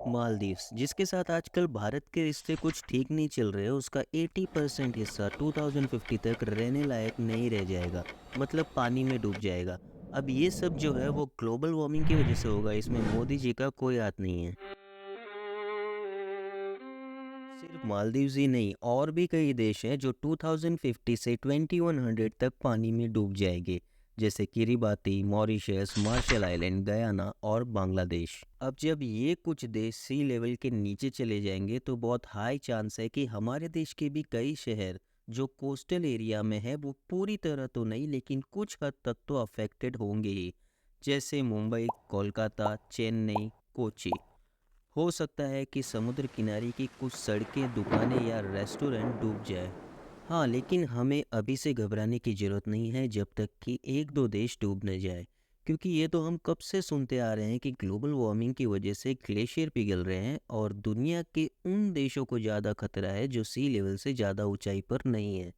मालदीव्स, जिसके साथ आजकल भारत के रिश्ते कुछ ठीक नहीं चल रहे, उसका 80% हिस्सा 2050 तक रहने लायक नहीं रह जाएगा। मतलब पानी में डूब जाएगा। अब ये सब जो है वो ग्लोबल वार्मिंग की वजह से होगा, इसमें मोदी जी का कोई हाथ नहीं है। सिर्फ मालदीव्स ही नहीं, और भी कई देश हैं जो 2050 से 2100 तक पानी में डूब जाएंगे, जैसे Kiribati, Mauritius, Marshall island, Guyana और बांग्लादेश। अब जब ये कुछ देश सी लेवल के नीचे चले जाएंगे तो बहुत हाई चांस है कि हमारे देश के भी कई शहर जो कोस्टल एरिया में है वो पूरी तरह तो नहीं लेकिन कुछ हद तक तो अफेक्टेड होंगे ही, जैसे मुंबई, कोलकाता, चेन्नई, कोची। हो सकता है कि समुद्र किनारे की कुछ सड़कें, दुकानें या रेस्टोरेंट डूब जाए। हाँ, लेकिन हमें अभी से घबराने की ज़रूरत नहीं है जब तक कि एक दो देश डूब न जाए, क्योंकि ये तो हम कब से सुनते आ रहे हैं कि ग्लोबल वार्मिंग की वजह से ग्लेशियर पिघल रहे हैं और दुनिया के उन देशों को ज़्यादा खतरा है जो सी लेवल से ज़्यादा ऊंचाई पर नहीं है।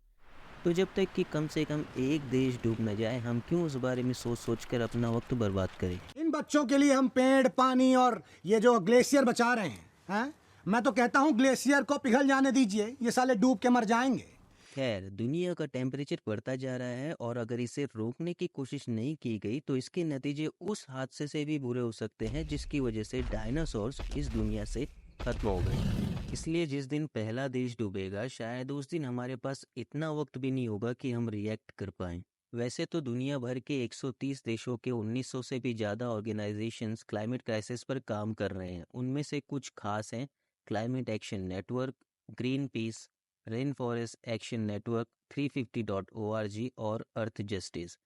तो जब तक कि कम से कम एक देश डूब न जाए, हम क्यों उस बारे में सोच सोच कर अपना वक्त बर्बाद करें। इन बच्चों के लिए हम पेड़, पानी और ये जो ग्लेशियर बचा रहे हैं? मैं तो कहता हूँ ग्लेशियर को पिघल जाने दीजिए, ये साले डूब के मर जाएंगे। खैर, दुनिया का टेम्परेचर बढ़ता जा रहा है और अगर इसे रोकने की कोशिश नहीं की गई तो इसके नतीजे उस हादसे से भी बुरे हो सकते हैं जिसकी वजह से डायनासोर्स इस दुनिया से खत्म हो गए। इसलिए जिस दिन पहला देश डूबेगा शायद उस दिन हमारे पास इतना वक्त भी नहीं होगा कि हम रिएक्ट कर पाएं। वैसे तो दुनिया भर के 130 देशों के 1900 से भी ज़्यादा ऑर्गेनाइजेशंस क्लाइमेट क्राइसिस पर काम कर रहे हैं। उनमें से कुछ खास हैं: climate action network, green peas, rain forest action network, 350.org और अर्थ जस्टिस।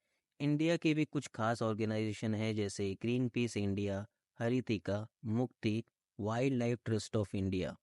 इंडिया के भी कुछ खास ऑर्गेनाइजेशन हैं जैसे green peas India, Haritika, Mukti, wildlife trust of India.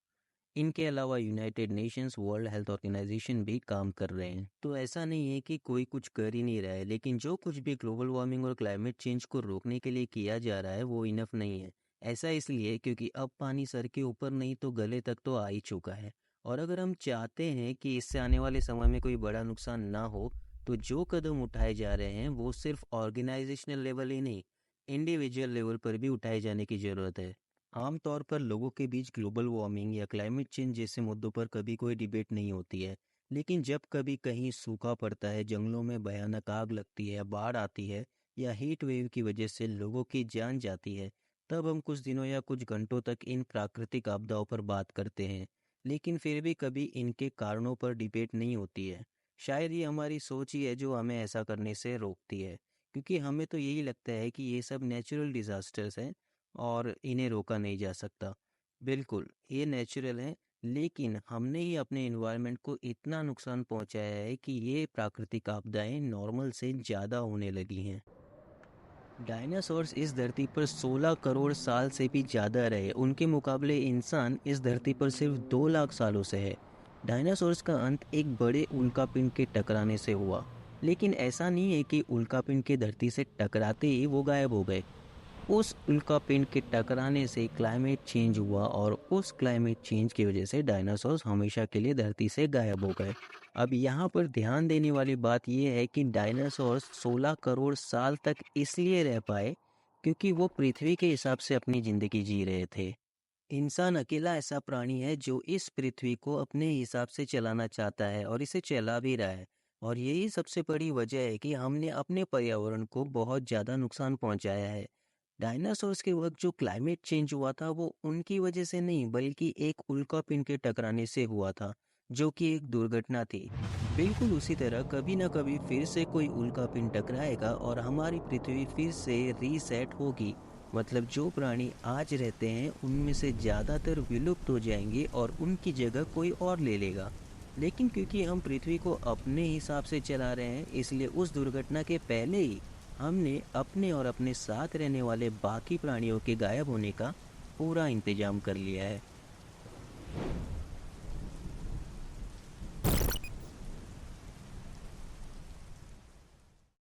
इनके अलावा United Nations, World Health Organization भी काम कर रहे हैं। तो ऐसा नहीं है कि कोई कुछ कर ही नहीं रहा है, लेकिन जो कुछ भी ग्लोबल वार्मिंग और क्लाइमेट चेंज को रोकने के लिए किया जा रहा है वो इनफ नहीं है। ऐसा इसलिए क्योंकि अब पानी सर के ऊपर नहीं तो गले तक तो आ ही चुका है। और अगर हम चाहते हैं कि इससे आने वाले समय में कोई बड़ा नुकसान ना हो, तो जो कदम उठाए जा रहे हैं वो सिर्फ ऑर्गेनाइजेशनल लेवल ही नहीं, इंडिविजुअल लेवल पर भी उठाए जाने की ज़रूरत है। आमतौर पर लोगों के बीच ग्लोबल वार्मिंग या क्लाइमेट चेंज जैसे मुद्दों पर कभी कोई डिबेट नहीं होती है, लेकिन जब कभी कहीं सूखा पड़ता है, जंगलों में भयानक आग लगती है, बाढ़ आती है या हीट वेव की वजह से लोगों की जान जाती है, तब हम कुछ दिनों या कुछ घंटों तक इन प्राकृतिक आपदाओं पर बात करते हैं। लेकिन फिर भी कभी इनके कारणों पर डिबेट नहीं होती है। शायद ये हमारी सोच ही है जो हमें ऐसा करने से रोकती है, क्योंकि हमें तो यही लगता है कि ये सब नेचुरल डिज़ास्टर्स हैं और इन्हें रोका नहीं जा सकता। बिल्कुल, ये नेचुरल है, लेकिन हमने ही अपने एनवायरनमेंट को इतना नुकसान पहुंचाया है कि ये प्राकृतिक आपदाएं नॉर्मल से ज़्यादा होने लगी हैं। डायनासोर्स इस धरती पर 16 करोड़ साल से भी ज़्यादा रहे, उनके मुकाबले इंसान इस धरती पर सिर्फ 2 लाख सालों से है। डायनासोर्स का अंत एक बड़े उल्कापिंड के टकराने से हुआ, लेकिन ऐसा नहीं है कि उल्कापिंड के धरती से टकराते ही वो गायब हो गए। उस उल्कापिंड के टकराने से क्लाइमेट चेंज हुआ और उस क्लाइमेट चेंज की वजह से डायनासोर्स हमेशा के लिए धरती से गायब हो गए। अब यहाँ पर ध्यान देने वाली बात यह है कि डायनासोर्स 16 करोड़ साल तक इसलिए रह पाए क्योंकि वो पृथ्वी के हिसाब से अपनी ज़िंदगी जी रहे थे। इंसान अकेला ऐसा प्राणी है जो इस पृथ्वी को अपने हिसाब से चलाना चाहता है और इसे चला भी रहा है। और यही सबसे बड़ी वजह है कि हमने अपने पर्यावरण को बहुत ज़्यादा नुकसान पहुंचाया है। डायनासोर्स के वक्त जो क्लाइमेट चेंज हुआ था वो उनकी वजह से नहीं बल्कि एक उल्कापिंड के टकराने से हुआ था, जो कि एक दुर्घटना थी। बिल्कुल उसी तरह कभी ना कभी फिर से कोई उल्कापिंड टकराएगा और हमारी पृथ्वी फिर से रीसेट होगी। मतलब जो प्राणी आज रहते हैं उनमें से ज़्यादातर विलुप्त हो जाएंगे और उनकी जगह कोई और ले लेगा। लेकिन क्योंकि हम पृथ्वी को अपने हिसाब से चला रहे हैं, इसलिए उस दुर्घटना के पहले ही हमने अपने और अपने साथ रहने वाले बाकी प्राणियों के गायब होने का पूरा इंतजाम कर लिया है।